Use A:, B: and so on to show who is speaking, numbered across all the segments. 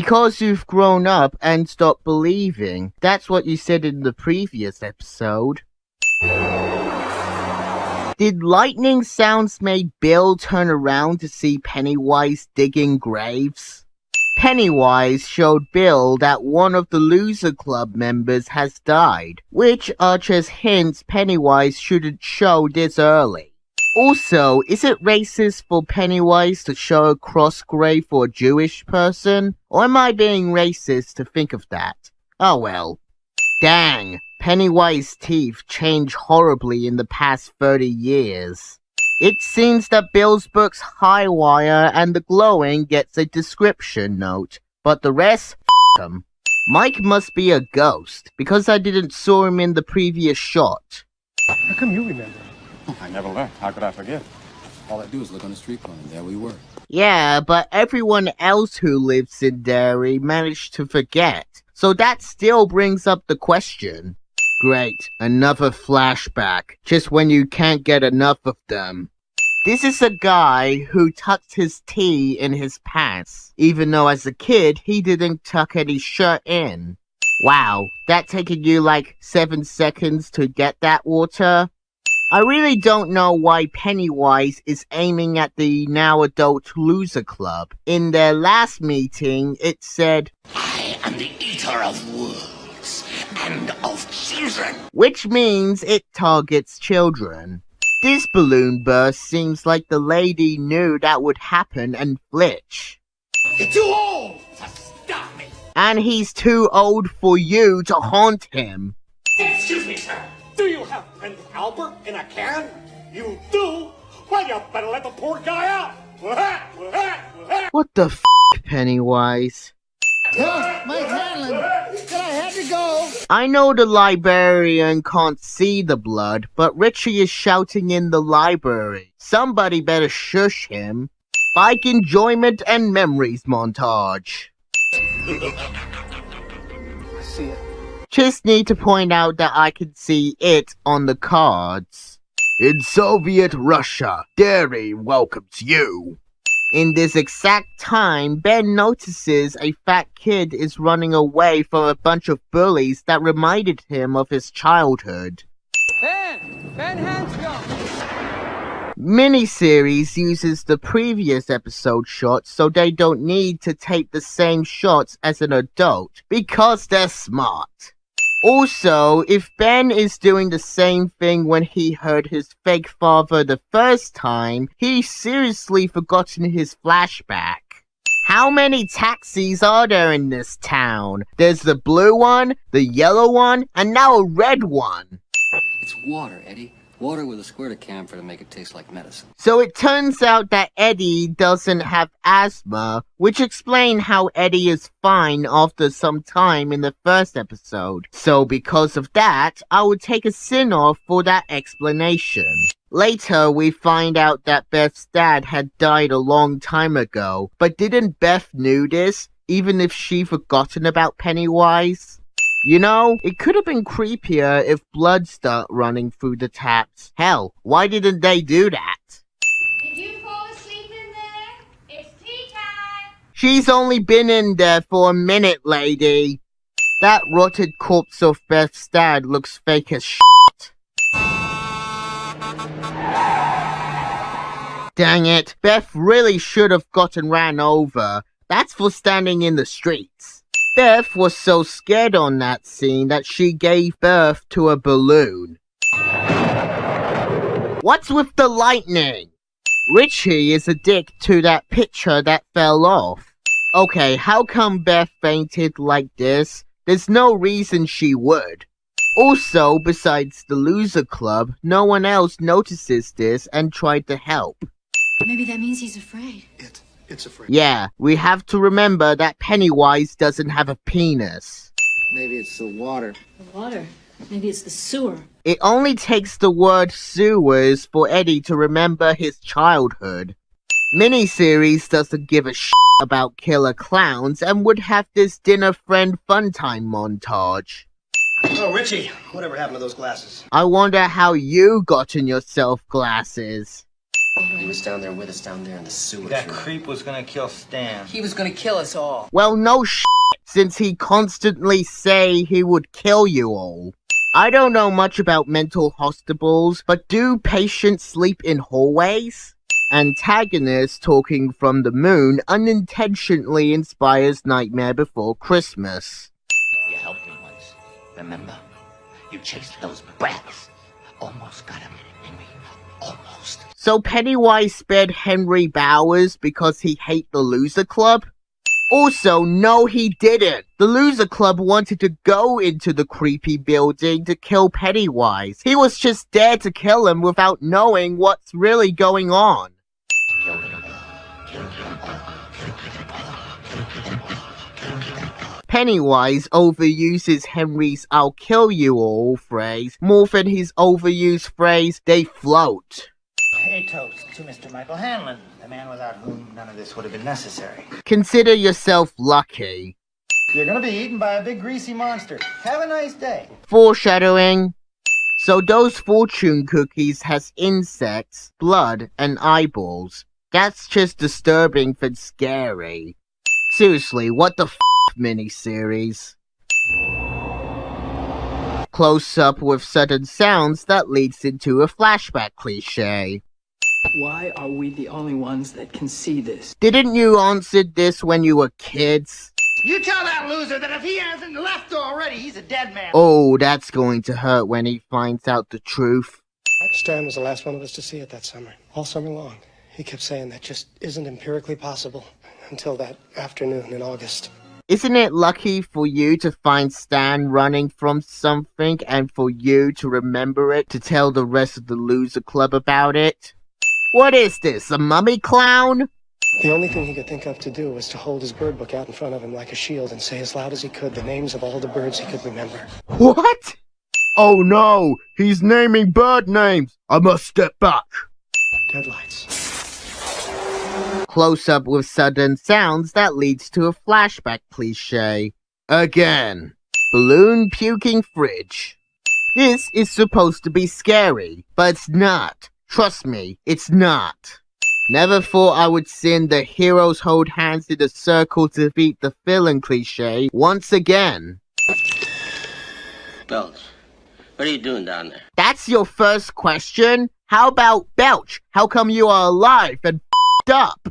A: Because you've grown up and stopped believing. That's what you said in the previous episode. Did lightning sounds make Bill turn around to see Pennywise digging graves? Pennywise showed Bill that one of the Loser Club members has died, which are just hints Pennywise shouldn't show this early. Also, is it racist for Pennywise to show a cross grave for a Jewish person? Or am I being racist to think of that? Oh well. Dang, Pennywise's teeth changed horribly in the past 30 years. It seems that Bill's book's High Wire and The Glowing gets a description note, but the rest, f*** them. Mike must be a ghost, because I didn't saw him in the previous shot.
B: How come you remember?
C: I never left. How could I forget?
D: All I do is look on the street corner, and there we were.
A: Yeah, but everyone else who lives in Derry managed to forget, so that still brings up the question. Great, another flashback, just when you can't get enough of them. This is a guy who tucked his tea in his pants, even though as a kid he didn't tuck any shirt in. Wow, that taking you like 7 seconds to get that water? I really don't know why Pennywise is aiming at the now adult Loser Club. In their last meeting, it said,
E: I am the eater of worlds and of children.
A: Which means it targets children. This balloon burst seems like the lady knew that would happen and flitch.
E: You're too old to stop me.
A: And he's too old for you to haunt him.
E: Excuse me, sir. Do you have an Albert in a can? You do? Well, you better let the poor guy out.
A: What the f***, Pennywise?
F: Mike Hanlon, I had to go.
A: I know the librarian can't see the blood, but Richie is shouting in the library. Somebody better shush him. Bike enjoyment and memories montage.
F: I see it.
A: Just need to point out that I can see it on the cards. In Soviet Russia, Derry welcomes you. In this exact time, Ben notices a fat kid is running away from a bunch of bullies that reminded him of his childhood.
F: Ben Hanscom.
A: Miniseries uses the previous episode shots so they don't need to take the same shots as an adult, because they're smart. Also, if Ben is doing the same thing when he heard his fake father the first time, he's seriously forgotten his flashback. How many taxis are there in this town? There's the blue one, the yellow one, and now a red one.
D: It's water, Eddie. Water with a squirt of camphor to make it taste like medicine.
A: So it turns out that Eddie doesn't have asthma, which explains how Eddie is fine after some time in the first episode. So because of that, I would take a sin off for that explanation. Later, we find out that Beth's dad had died a long time ago, but didn't Beth knew this, even if she forgotten about Pennywise? You know, it could have been creepier if blood started running through the taps. Hell, why didn't they do that?
G: Did you fall asleep in there? It's tea time!
A: She's only been in there for a minute, lady. That rotted corpse of Beth's dad looks fake as shit. Dang it, Beth really should have gotten ran over. That's for standing in the streets. Beth was so scared on that scene that she gave birth to a balloon. What's with the lightning? Richie is a dick to that picture that fell off. Okay, how come Beth fainted like this? There's no reason she would. Also, besides the Loser Club, no one else notices this and tried to help.
H: Maybe that means he's afraid.
B: It's afraid.
A: Yeah, we have to remember that Pennywise doesn't have a penis.
F: Maybe it's the water.
H: The water. Maybe it's the sewer.
A: It only takes the word sewers for Eddie to remember his childhood. Miniseries doesn't give a shit about killer clowns and would have this dinner friend fun time montage.
I: Oh, Richie, whatever happened to those glasses?
A: I wonder how you gotten yourself glasses.
D: He was down there with us down there in the sewer.
I: That creep was gonna kill Stan.
F: He was gonna kill us all.
A: Well, no since he constantly say he would kill you all. I don't know much about mental hospitals, but do patients sleep in hallways? Antagonist talking from the moon unintentionally inspires Nightmare Before Christmas.
J: You helped me once, remember? You chased those brats. Almost got him, Henry. Almost.
A: So Pennywise spared Henry Bowers because he hate the Loser Club? Also, no he didn't. The Loser Club wanted to go into the creepy building to kill Pennywise. He was just there to kill him without knowing what's really going on.
J: Kill them all. Kill them all. Kill them all. Kill them all.
A: Pennywise overuses Henry's "I'll kill you all" phrase more than his overused phrase, "they float."
I: A toast to Mr. Michael Hanlon, the man without whom none of this would have been necessary.
A: Consider yourself lucky.
I: You're gonna be eaten by a big greasy monster. Have a nice day.
A: Foreshadowing. So those fortune cookies has insects, blood, and eyeballs. That's just disturbing than scary. Seriously, what the miniseries? Close up with sudden sounds that leads into a flashback cliche.
F: Why are we the only ones that can see this?
A: Didn't you answer this when you were kids?
I: You tell that loser that if he hasn't left already, he's a dead man.
A: Oh, that's going to hurt when he finds out the truth.
B: Stan was the last one of us to see it that summer. All summer long. He kept saying that just isn't empirically possible until that afternoon in August.
A: Isn't it lucky for you to find Stan running from something and for you to remember it to tell the rest of the Loser Club about it? What is this, a mummy clown?
B: The only thing he could think of to do was to hold his bird book out in front of him like a shield and say as loud as he could the names of all the birds he could remember.
A: What? Oh no, he's naming bird names. I must step back.
B: Deadlights.
A: Close up with sudden sounds that leads to a flashback cliche. Again. Balloon puking fridge. This is supposed to be scary, but it's not. Trust me, it's not. Never thought I would sing the heroes hold hands in a circle to defeat the villain cliche once again.
J: Belch, what are you doing down there?
A: That's your first question? How about Belch? How come you are alive and f***ed up?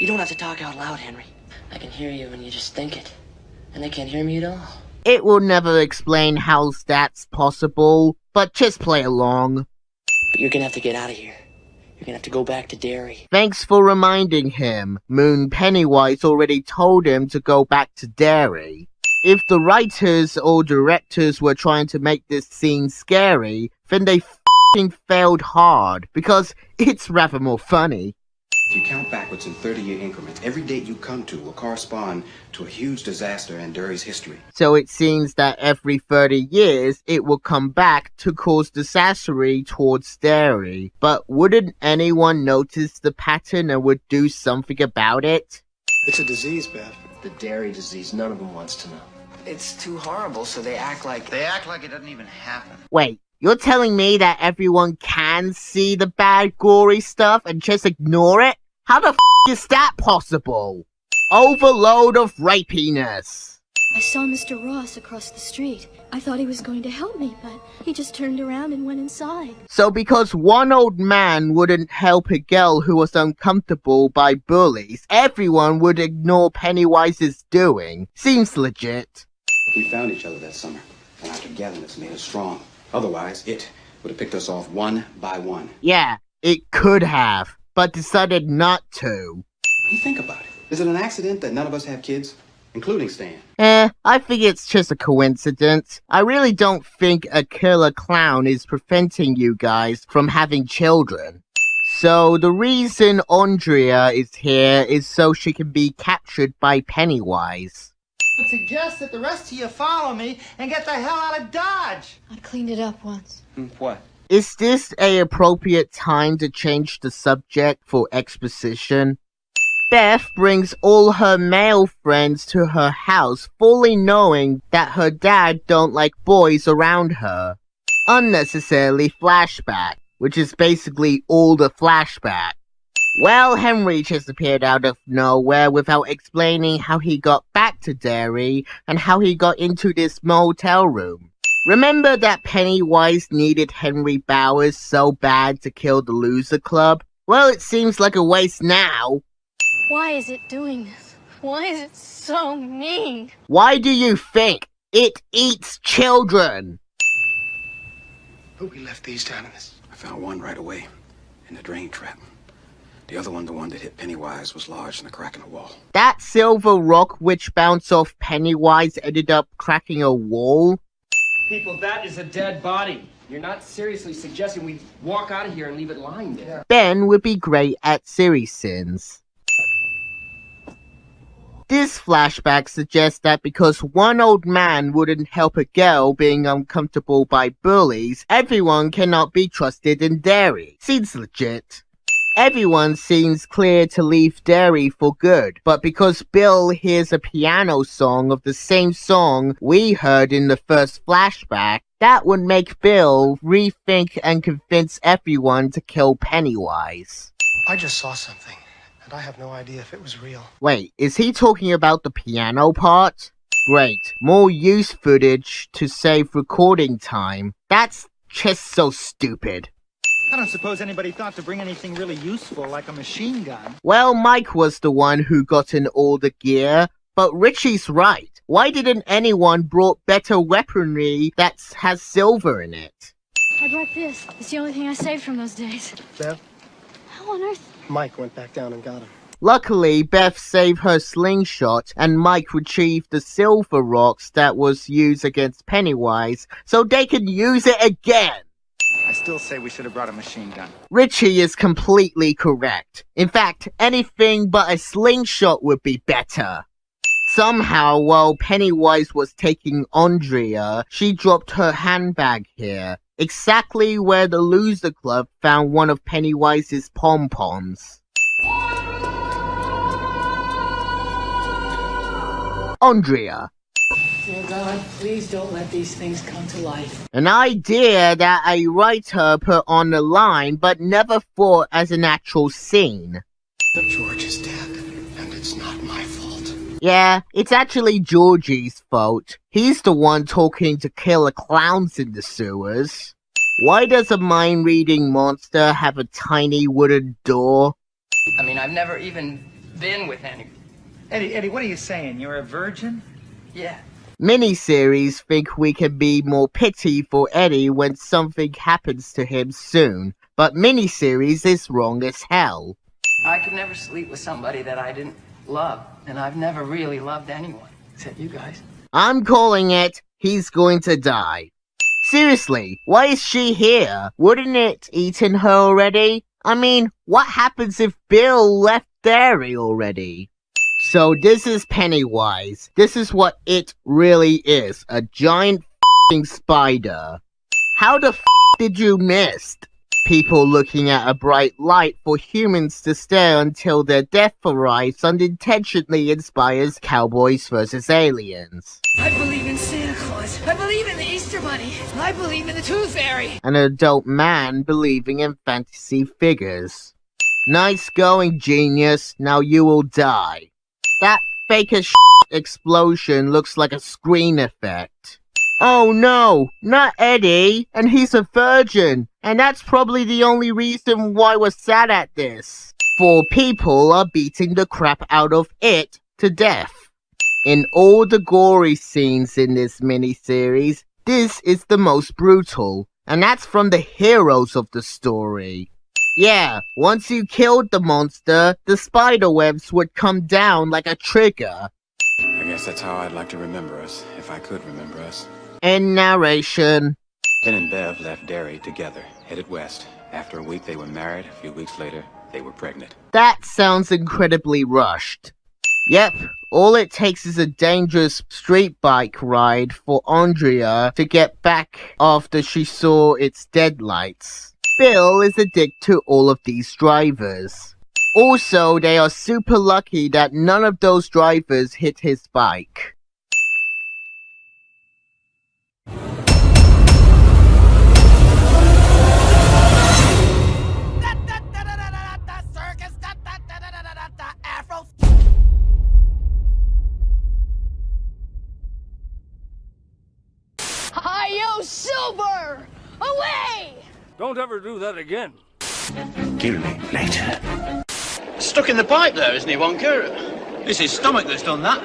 K: You don't have to talk out loud, Henry. I can hear you when you just think it. And they can't hear me at all.
A: It will never explain how that's possible, but just play along.
K: But you're gonna have to get out of here. You're gonna have to go back to Derry.
A: Thanks for reminding him. Moon Pennywise already told him to go back to Derry. If the writers or directors were trying to make this scene scary, then they f***ing failed hard, because it's rather more funny.
L: If you count backwards in 30-year increments, every date you come to will correspond to a huge disaster in Derry's history.
A: So it seems that every 30 years, it will come back to cause disaster towards Derry. But wouldn't anyone notice the pattern and would do something about it?
B: It's a disease, Bev.
D: The Derry disease, none of them wants to know.
F: It's too horrible, so they act like...
I: They act like it doesn't even happen.
A: Wait, you're telling me that everyone can see the bad, gory stuff and just ignore it? How the f*** is that possible? Overload of rapiness.
M: I saw Mr. Ross across the street. I thought he was going to help me, but he just turned around and went inside.
A: So because one old man wouldn't help a girl who was uncomfortable by bullies, everyone would ignore Pennywise's doing. Seems legit.
L: We found each other that summer, and our togetherness made us strong. Otherwise, it would have picked us off one by one.
A: Yeah, it could have, but decided not to.
L: What do you think about it? Is it an accident that none of us have kids? Including Stan.
A: I think it's just a coincidence. I really don't think a killer clown is preventing you guys from having children. So the reason Andrea is here is so she can be captured by Pennywise.
I: I would suggest that the rest of you follow me and get the hell out of Dodge.
H: I cleaned it up once.
I: What?
A: Is this an appropriate time to change the subject for exposition? Beth brings all her male friends to her house fully knowing that her dad don't like boys around her. Unnecessarily flashback, which is basically all the flashback. Well, Henry just appeared out of nowhere without explaining how he got back to Derry and how he got into this motel room. Remember that Pennywise needed Henry Bowers so bad to kill the Loser Club? Well, it seems like a waste now.
M: Why is it doing this? Why is it so mean?
A: Why do you think it eats children?
B: But we left these down in this.
L: I found one right away in the drain trap. The other one, the one that hit Pennywise, was lodged in a crack in the wall.
A: That silver rock which bounced off Pennywise ended up cracking a wall?
N: People, that is a dead body. You're not seriously suggesting we walk out of here and leave it lying there.
A: Ben would be great at SeriesSins. This flashback suggests that because one old man wouldn't help a girl being uncomfortable by bullies, everyone cannot be trusted in Derry. Seems legit. Everyone seems clear to leave Derry for good, but because Bill hears a piano song of the same song we heard in the first flashback, that would make Bill rethink and convince everyone to kill Pennywise.
B: I just saw something, and I have no idea if it was real.
A: Wait, is he talking about the piano part? Great, more use footage to save recording time. That's just so stupid.
I: I don't suppose anybody thought to bring anything really useful like a machine gun.
A: Well, Mike was the one who got in all the gear, but Richie's right. Why didn't anyone brought better weaponry that has silver in it?
M: I brought this. It's the only thing I saved from those days.
B: Bev?
M: How on earth?
B: Mike went back down and got him.
A: Luckily, Beth saved her slingshot and Mike retrieved the silver rocks that was used against Pennywise so they could use it again.
I: I still say we should have brought a machine gun.
A: Richie is completely correct. In fact, anything but a slingshot would be better. Somehow, while Pennywise was taking Andrea, she dropped her handbag here, exactly where the Loser Club found one of Pennywise's pom-poms. Andrea.
H: Dear God, please don't let these things come to life.
A: An idea that a writer put on the line but never thought as an actual scene.
B: George is dead, and it's not my fault.
A: Yeah, it's actually Georgie's fault. He's the one talking to killer clowns in the sewers. Why does a mind-reading monster have a tiny wooden door?
N: I mean, I've never even been with any.
I: Eddie, what are you saying? You're a virgin?
N: Yeah.
A: Miniseries think we can be more pity for Eddie when something happens to him soon, but miniseries is wrong as hell.
N: I could never sleep with somebody that I didn't love, and I've never really loved anyone, except you guys.
A: I'm calling it, he's going to die. Seriously, why is she here? Wouldn't it eaten her already? I mean, what happens if Bill left Derry already? So this is Pennywise. This is what it really is. A giant f***ing spider. How the f*** did you miss? People looking at a bright light for humans to stare until their death arrives unintentionally inspires Cowboys vs. Aliens.
H: I believe in Santa Claus. I believe in the Easter Bunny. I believe in the Tooth Fairy.
A: An adult man believing in fantasy figures. Nice going, genius. Now you will die. That fake as explosion looks like a screen effect. Oh no, not Eddie, and he's a virgin, and that's probably the only reason why we're sad at this. 4 people are beating the crap out of it to death. In all the gory scenes in this miniseries, this is the most brutal, and that's from the heroes of the story. Yeah, once you killed the monster, the spider webs would come down like a trigger.
L: I guess that's how I'd like to remember us, if I could remember us.
A: End narration.
L: Ken and Bev left Derry together, headed west. After a week they were married, a few weeks later, they were pregnant.
A: That sounds incredibly rushed. Yep, all it takes is a dangerous street bike ride for Andrea to get back after she saw its deadlights. Bill is a dick to all of these drivers. Also, they are super lucky that none of those drivers hit his bike.
F: The circus,
E: Don't ever do that again.
J: Kill me later.
I: Stuck in the pipe there, isn't he, Wonka? It's his stomach that's done that.